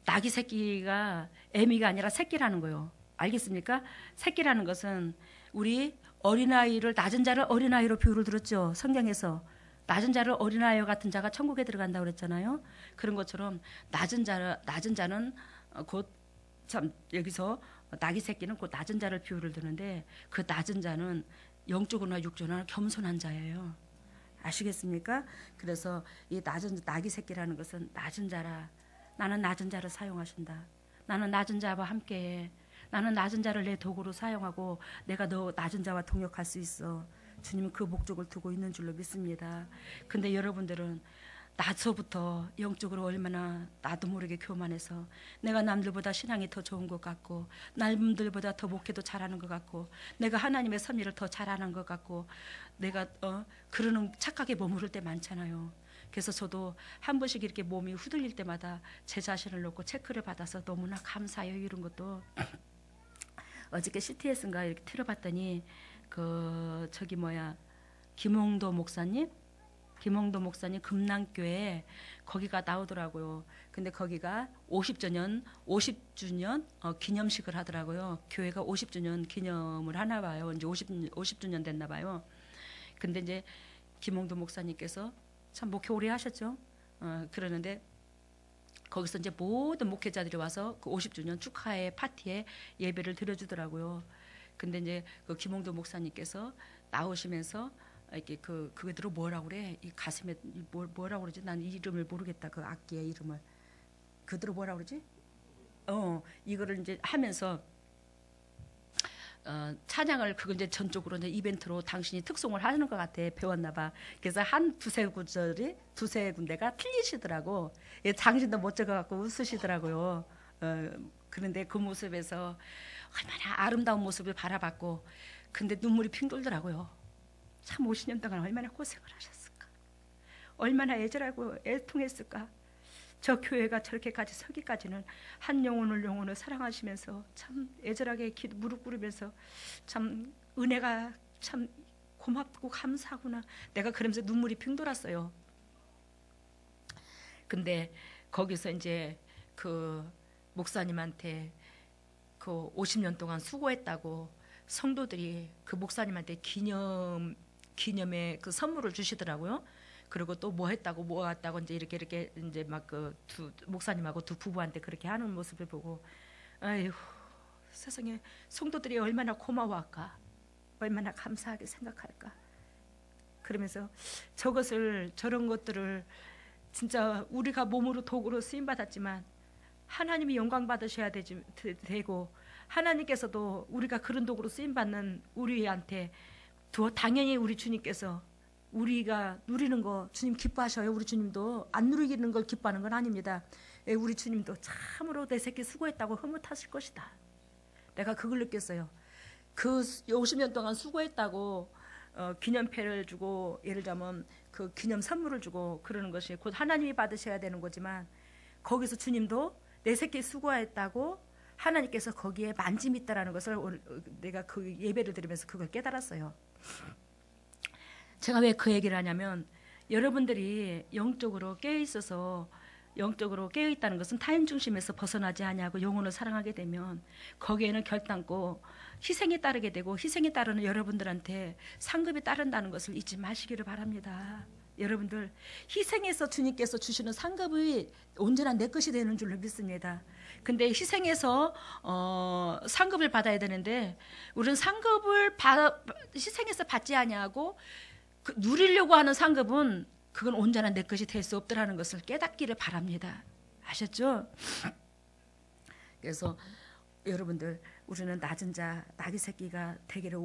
나귀 새끼가 애미가 아니라 새끼라는 거예요. 알겠습니까? 새끼라는 것은 우리 어린아이를 낮은 자를 어린아이로 비유를 들었죠. 성경에서 낮은 자를 어린아이와 같은 자가 천국에 들어간다고 그랬잖아요. 그런 것처럼 낮은 자는 곧 참 여기서 나귀 새끼는 곧 낮은 자를 비유를 드는데 그 낮은 자는 영적으로나 육적으로나 겸손한 자예요. 아시겠습니까? 그래서 이 낮은 나귀 새끼라는 것은 낮은 자라. 나는 낮은 자를 사용하신다. 나는 낮은 자와 함께해. 나는 낮은 자를 내 도구로 사용하고 내가 너 낮은 자와 동역할 수 있어. 주님은 그 목적을 두고 있는 줄로 믿습니다. 근데 여러분들은 나서부터 영적으로 얼마나 나도 모르게 교만해서 내가 남들보다 신앙이 더 좋은 것 같고 남들보다 더 목회도 잘하는 것 같고 내가 하나님의 섭리를 더 잘하는 것 같고 내가 그러는 착각에 머무를 때 많잖아요. 그래서 저도 한 번씩 이렇게 몸이 후들릴 때마다 제 자신을 놓고 체크를 받아서 너무나 감사해요. 이런 것도 어저께 CTS인가 이렇게 틀어봤더니 김홍도 목사님 금남교회 거기가 나오더라고요. 근데 거기가 50주년 기념식을 하더라고요. 교회가 50주년 기념을 하나 봐요. 이제 50주년 됐나 봐요. 근데 이제 김홍도 목사님께서 참 목회 오래 하셨죠. 그러는데 거기서 이제 모든 목회자들이 와서 그 50주년 축하의 파티에 예배를 드려주더라고요. 근데 이제 그 김홍도 목사님께서 나오시면서 이렇게 그들을 뭐라고 그래? 이 가슴에 뭐라고 그러지? 난 이름을 모르겠다. 그 악기의 이름을. 그들을 뭐라고 그러지? 이거를 이제 하면서 찬양을 그거 이제 전적으로 이제 이벤트로 당신이 특송을 하는 것 같아. 배웠나 봐. 그래서 두세 군데가 틀리시더라고. 예, 당신도 못 적어갖고 웃으시더라고요. 그런데 그 모습에서 얼마나 아름다운 모습을 바라봤고 근데 눈물이 핑 돌더라고요. 참 50년 동안 얼마나 고생을 하셨을까. 얼마나 애절하고 애통했을까. 저 교회가 저렇게까지 서기까지는 한 영혼을 사랑하시면서 참 애절하게 무릎 꿇으면서 참 은혜가 참 고맙고 감사하구나. 내가 그러면서 눈물이 핑 돌았어요. 근데 거기서 이제 그 목사님한테 그 50년 동안 수고했다고 성도들이 그 목사님한테 기념의 그 선물을 주시더라고요. 그리고 또 뭐 했다고 뭐 왔다고 이제 이렇게 이제 막 그 목사님하고 두 부부한테 그렇게 하는 모습을 보고 아이고 세상에 성도들이 얼마나 고마워할까. 얼마나 감사하게 생각할까. 그러면서 저런 것들을 진짜 우리가 몸으로 도구로 쓰임 받았지만 하나님이 영광 받으셔야 되고 하나님께서도 우리가 그런 도구로 쓰임 받는 우리한테 당연히 우리 주님께서 우리가 누리는 거 주님 기뻐하셔요. 우리 주님도 안 누리는 걸 기뻐하는 건 아닙니다. 우리 주님도 참으로 내 새끼 수고했다고 흐뭇하실 것이다. 내가 그걸 느꼈어요. 그 50년 동안 수고했다고 기념패를 주고 예를 들자면 그 기념 선물을 주고 그러는 것이 곧 하나님이 받으셔야 되는 거지만 거기서 주님도 내 새끼 수고했다고 하나님께서 거기에 만짐이 있다라는 것을 내가 그 예배를 드리면서 그걸 깨달았어요. 제가 왜 그 얘기를 하냐면 여러분들이 영적으로 깨어있어서 영적으로 깨어있다는 것은 타인 중심에서 벗어나지 아니하고 영혼을 사랑하게 되면 거기에는 결단코 희생이 따르게 되고 희생이 따르는 여러분들한테 상급이 따른다는 것을 잊지 마시기를 바랍니다. 여러분들 희생해서 주님께서 주시는 상급이 온전한 내 것이 되는 줄로 믿습니다. 근데 희생해서 상급을 받아야 되는데 우리는 상급을 희생해서 받지 아니하고 누리려고 하는 상급은 그건 온전한 내 것이 될 수 없더라는 것을 깨닫기를 바랍니다. 아셨죠? 그래서 여러분들 우리는 낮은 자 나귀 새끼가 되기를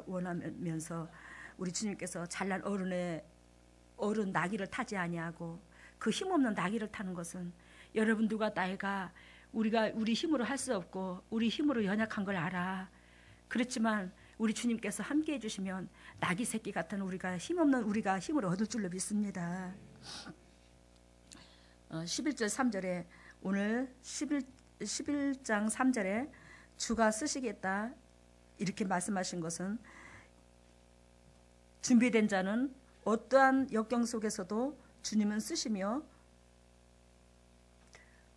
원하면서 우리 주님께서 잘난 어른 나귀를 타지 아니하고 그 힘없는 나귀를 타는 것은 여러분들과 나이가 우리 힘으로 할 수 없고 우리 힘으로 연약한 걸 알아. 그렇지만 우리 주님께서 함께 해주시면 나귀 새끼 같은 우리가 힘없는 우리가 힘을 얻을 줄로 믿습니다. 11절 3절에 오늘 11장 3절에 주가 쓰시겠다 이렇게 말씀하신 것은 준비된 자는 어떠한 역경 속에서도 주님은 쓰시며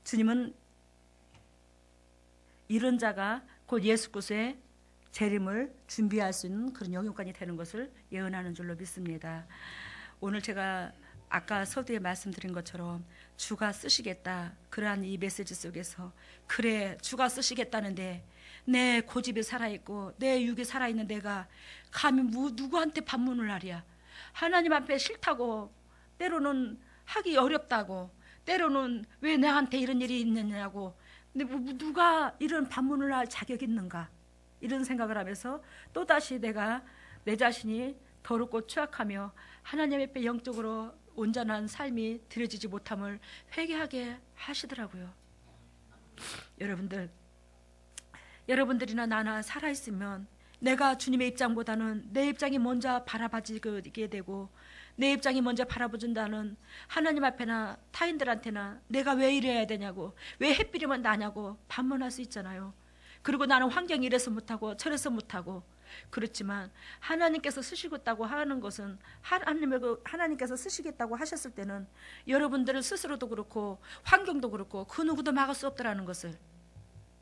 주님은 이런 자가 곧 예수 그리스도의 재림을 준비할 수 있는 그런 영육간이 되는 것을 예언하는 줄로 믿습니다. 오늘 제가 아까 서두에 말씀드린 것처럼 주가 쓰시겠다, 그러한 이 메시지 속에서 그래 주가 쓰시겠다는데 내 고집이 살아있고 내 육이 살아있는 내가 감히 누구한테 반문을 하랴. 하나님 앞에 싫다고, 때로는 하기 어렵다고, 때로는 왜 나한테 이런 일이 있느냐고, 근데 누가 이런 반문을 할 자격이 있는가, 이런 생각을 하면서 또다시 내가 내 자신이 더럽고 추악하며 하나님 앞에 영적으로 온전한 삶이 드려지지 못함을 회개하게 하시더라고요. 여러분들이나 나나 살아있으면 내가 주님의 입장보다는 내 입장이 먼저 바라봐지게 되고, 내 입장이 먼저 바라보준다는 하나님 앞에나 타인들한테나 내가 왜 이래야 되냐고, 왜 햇빛이면 나냐고 반문할 수 있잖아요. 그리고 나는 환경이 이래서 못하고 저래서 못하고. 그렇지만 하나님께서 쓰시겠다고 하는 것은, 하나님께서 쓰시겠다고 하셨을 때는 여러분들을 스스로도 그렇고 환경도 그렇고 그 누구도 막을 수 없다는 것을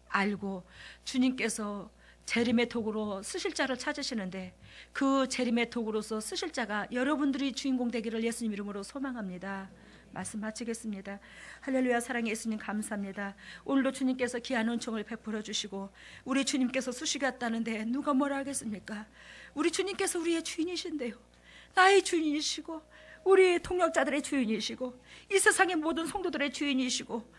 알고 주님께서 재림의 도구로 쓰실 자를 찾으시는데, 그 재림의 도구로서 쓰실 자가 여러분들이 주인공 되기를 예수님 이름으로 소망합니다. 말씀 마치겠습니다. 할렐루야. 사랑의 예수님 감사합니다. 오늘도 주님께서 귀한 은총을 베풀어 주시고 우리 주님께서 쓰시겠다는데 누가 뭐라 하겠습니까? 우리 주님께서 우리의 주인이신데요, 나의 주인이시고 우리 동역자들의 주인이시고 이 세상의 모든 성도들의 주인이시고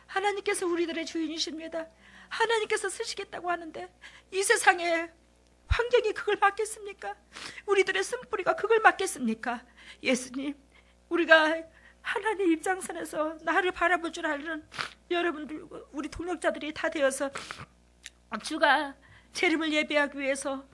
하나님께서 우리들의 주인이십니다. 하나님께서 쓰시겠다고 하는데 이 세상의 환경이 그걸 막겠습니까? 우리들의 쓴뿌리가 그걸 막겠습니까? 예수님, 우리가 하나님 입장선에서 나를 바라볼 줄 아는 여러분들, 우리 동역자들이 다 되어서 주가 재림을 예배하기 위해서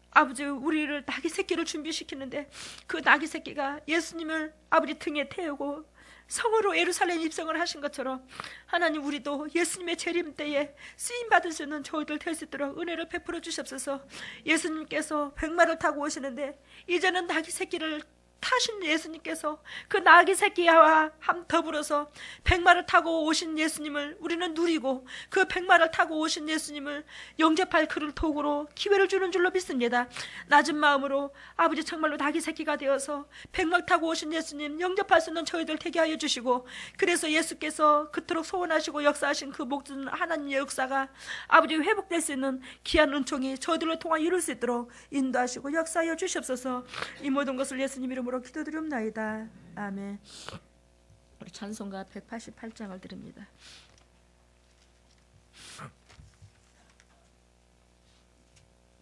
아버지 우리를 낙이 새끼를 준비시키는데, 그 낙이 새끼가 예수님을 아버지 등에 태우고 성으로 예루살렘 입성을 하신 것처럼 하나님, 우리도 예수님의 재림 때에 쓰임받을 수 있는 저희들 될 수 있도록 은혜를 베풀어 주시옵소서. 예수님께서 백마를 타고 오시는데 이제는 낙이 새끼를 타신 예수님께서 그 나귀 새끼와 더불어서 백마를 타고 오신 예수님을 우리는 누리고, 그 백마를 타고 오신 예수님을 영접할 그를 도구로 기회를 주는 줄로 믿습니다. 낮은 마음으로 아버지 정말로 나귀 새끼가 되어서 백마 타고 오신 예수님 영접할 수 있는 저희들 되게 하여 주시고, 그래서 예수께서 그토록 소원하시고 역사하신 그 모든 하나님의 역사가 아버지 회복될 수 있는 귀한 은총이 저희들로 통하 이룰 수 있도록 인도하시고 역사하여 주시옵소서. 이 모든 것을 예수님 이름으로 기도드립니다. 아멘. 우리 찬송가 188장을 드립니다.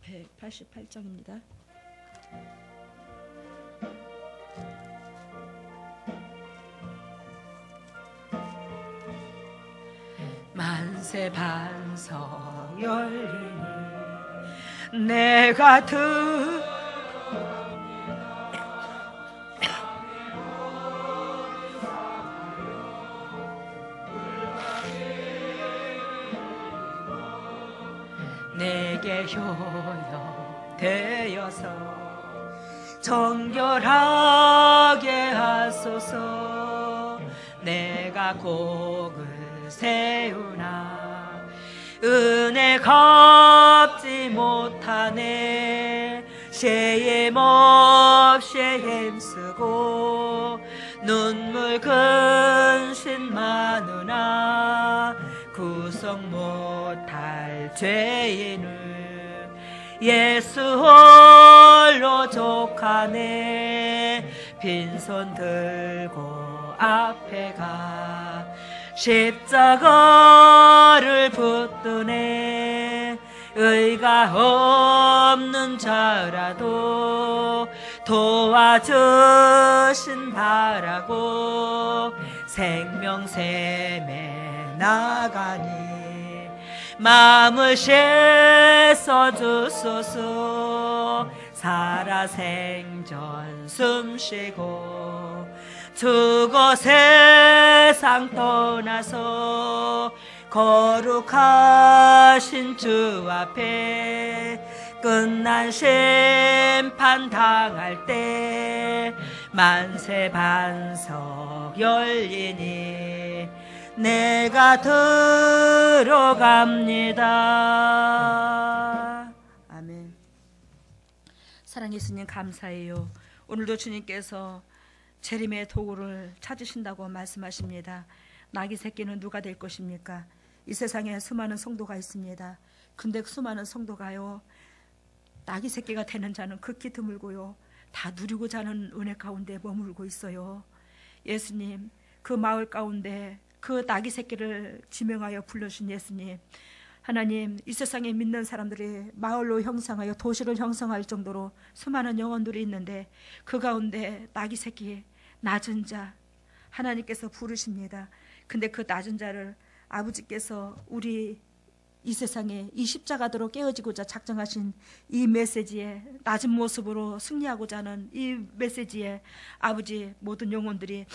(188장입니다) 만세 반석 열리니 내가 내게 효력되어서 정결하게 하소서. 내가 곡을 세우나 은혜 갚지 못하네. 쉐임 없이 힘쓰고 눈물 근심 많으나 구속 못할 죄인을 예수 홀로 족하네. 빈손 들고 앞에 가 십자가를 붙드네. 의가 없는 자라도 도와주신 바라고 생명샘에 나가니 마음을 씻어 주소서. 살아 생전 숨쉬고 죽어 세상 떠나서 거룩하신 주 앞에 끝난 심판 당할 때 만세 반석 열리니 내가 들어갑니다. 아멘. 사랑의 예수님 감사해요. 오늘도 주님께서 재림의 도구를 찾으신다고 말씀하십니다. 나귀 새끼는 누가 될 것입니까? 이 세상에 수많은 성도가 있습니다. 근데 수많은 성도가요, 나귀 새끼가 되는 자는 극히 드물고요, 다 누리고자 하는 은혜 가운데 머물고 있어요. 예수님, 그 마을 가운데 그 나귀 새끼를 지명하여 불러주신 예수님, 하나님, 이 세상에 믿는 사람들이 마을로 형성하여 도시를 형성할 정도로 수많은 영혼들이 있는데 그 가운데 나귀 새끼, 낮은 자 하나님께서 부르십니다. 근데 그 낮은 자를 아버지께서 우리 이 세상에 이 십자가대로 깨어지고자 작정하신 이 메시지에 낮은 모습으로 승리하고자 하는 이 메시지에 아버지 모든 영혼들이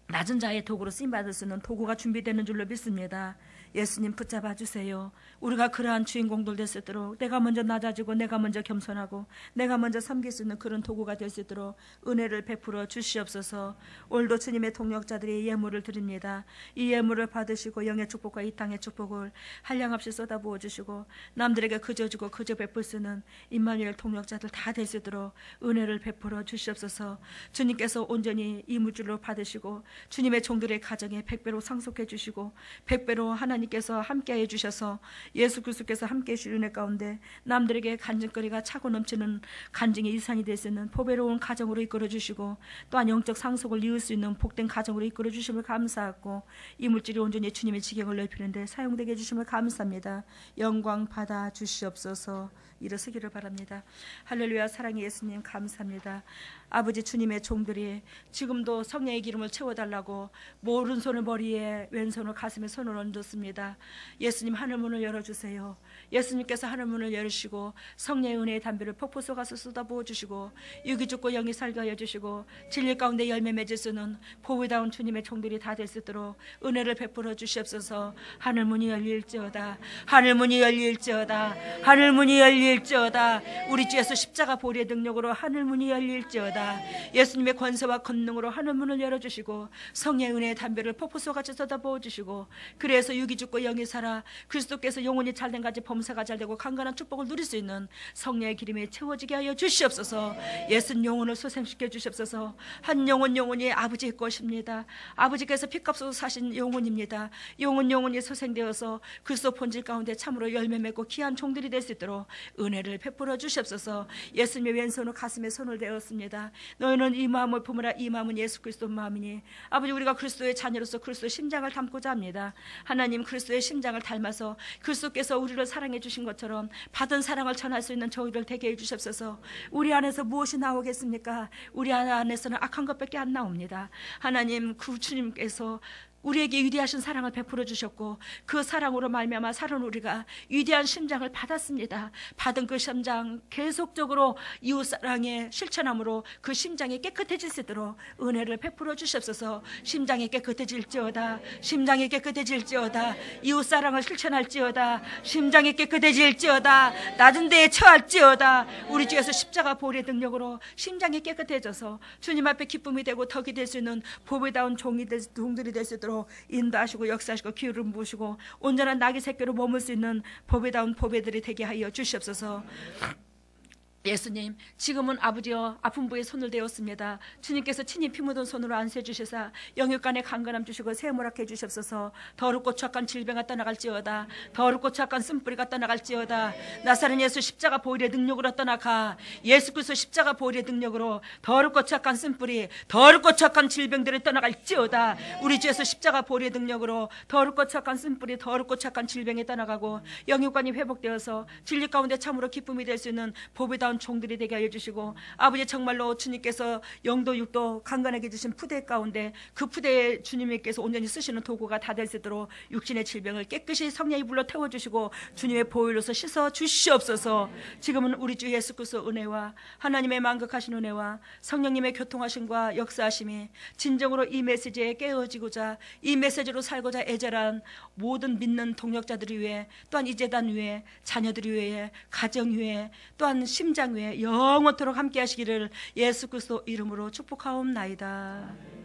낮은 자의 도구로 쓰임받을 수 있는 도구가 준비되는 줄로 믿습니다. 예수님 붙잡아 주세요. 우리가 그러한 주인공들 될 수 있도록, 내가 먼저 낮아지고 내가 먼저 겸손하고 내가 먼저 섬길 수 있는 그런 도구가 될 수 있도록 은혜를 베풀어 주시옵소서. 오늘도 주님의 동역자들이 예물을 드립니다. 이 예물을 받으시고 영의 축복과 이 땅의 축복을 한량없이 쏟아부어 주시고 남들에게 그저 주고 그저 베풀 수 있는 임마누엘 동역자들 다 될 수 있도록 은혜를 베풀어 주시옵소서. 주님께서 온전히 이 물질로 받으시고 주님의 종들의 가정에 100배로 상속해 주시고 100배로 하나님께서 함께해 주셔서 예수 그리스도께서 함께해 주신 은혜 가운데 남들에게 간증거리가 차고 넘치는 간증의 이산이 될 수 있는 보배로운 가정으로 이끌어 주시고 또한 영적 상속을 이을 수 있는 복된 가정으로 이끌어 주심을 감사하고 이 물질이 온전히 주님의 지경을 넓히는데 사용되게 해주심을 감사합니다. 영광 받아 주시옵소서. 일어서기를 바랍니다. 할렐루야. 사랑의 예수님 감사합니다. 아버지 주님의 종들이 지금도 성령의 기름을 채워달라고 오른손을 머리에 왼손을 가슴에 손을 얹었습니다. 예수님 하늘문을 열어주세요. 예수님께서 하늘문을 열으시고 성령의 은혜의 담배를 폭포 쏟아서 쏟아부어 주시고 육이 죽고 영이 살게 하여 주시고 진리 가운데 열매 맺을 수 있는 보위다운 주님의 종들이 다 될 수 있도록 은혜를 베풀어 주시옵소서. 하늘문이 열릴지어다. 하늘문이 열릴지어다. 하늘문이 열릴지어다. 우리 주 예수 십자가 보리의 능력으로 하늘문이 열릴지어다. 예수님의 권세와 권능으로 하늘문을 열어주시고 성령의 은혜의 담배를 폭포수같이 쏟아부어 주시고 그래서 육이 죽고 영이 살아 그리스도께서 영혼이 잘된 가지 범사가 잘되고 강건한 축복을 누릴 수 있는 성령의 기름에 채워지게 하여 주시옵소서. 예수님 영혼을 소생시켜 주시옵소서. 한 영혼이 아버지의 것입니다. 아버지께서 피값으로 사신 영혼입니다. 영혼이 소생되어서 그리스도 본질 가운데 참으로 열매 맺고 귀한 종들이 될 수 있도록 은혜를 베풀어 주시옵소서. 예수님의 왼손을 가슴에 손을 대었습니다. 너희는 이 마음을 품으라. 이 마음은 예수 그리스도 마음이니 아버지 우리가 그리스도의 자녀로서 그리스도의 심장을 담고자 합니다. 하나님 그리스도의 심장을 닮아서 그리스도께서 우리를 사랑해 주신 것처럼 받은 사랑을 전할 수 있는 저희를 되게 해 주시옵소서. 우리 안에서 무엇이 나오겠습니까? 우리 안에서는 악한 것밖에 안 나옵니다. 하나님 그 주님께서 우리에게 위대하신 사랑을 베풀어 주셨고 그 사랑으로 말미암아 사는 우리가 위대한 심장을 받았습니다. 받은 그 심장 계속적으로 이웃사랑의 실천함으로 그 심장이 깨끗해질 수 있도록 은혜를 베풀어 주시옵소서. 심장이 깨끗해질지어다. 심장이 깨끗해질지어다. 이웃사랑을 실천할지어다. 심장이 깨끗해질지어다. 낮은 데에 처할지어다. 우리 주에서 십자가 보혈의 능력으로 심장이 깨끗해져서 주님 앞에 기쁨이 되고 덕이 될 수 있는 보배다운 종들이 될 수 있도록 인도하시고 역사하시고 기울음 부으시고 온전한 나귀 새끼로 머물 수 있는 보배다운 보배들이 되게 하여 주시옵소서. 예수님 지금은 아버지여 아픈 부에 손을 대었습니다. 주님께서 친히 피 묻은 손으로 안수해 주셔서 영육간에 강건함 주시고 세모락해 주시옵소서. 더럽고 추악한 질병가 떠나갈지어다. 더럽고 추악한 쓴뿌리가 떠나갈지어다. 나사렛 예수 십자가 보혈의 능력으로 떠나가. 예수 그리스도 십자가 보혈의 능력으로 더럽고 추악한 쓴뿌리 더럽고 추악한 질병들이 떠나갈지어다. 우리 주 예수 십자가 보혈의 능력으로 더럽고 추악한 쓴뿌리 더럽고 추악한 질병이 떠나가고 영육간이 회복되어서 진리 가운데 참으로 기쁨이 될 수 있는 보배다운 종들이 되게 하여 주시고 아버지 정말로 주님께서 영도 육도 강건하게 주신 푸대 가운데 그 푸대에 주님께서 온전히 쓰시는 도구가 다 될 수 있도록 육신의 질병을 깨끗이 성령이 불러 태워주시고 주님의 보혈로서 씻어 주시옵소서. 지금은 우리 주 예수 그리스도 은혜와 하나님의 만극하신 은혜와 성령님의 교통하심과 역사하심이 진정으로 이 메시지에 깨어지고자 이 메시지로 살고자 애절한 모든 믿는 동역자들을 위해 또한 이 재단 위에 자녀들을 위해 가정 위에 또한 심장 위에 영원토록 함께 하시기를 예수 그리스도 이름으로 축복하옵나이다.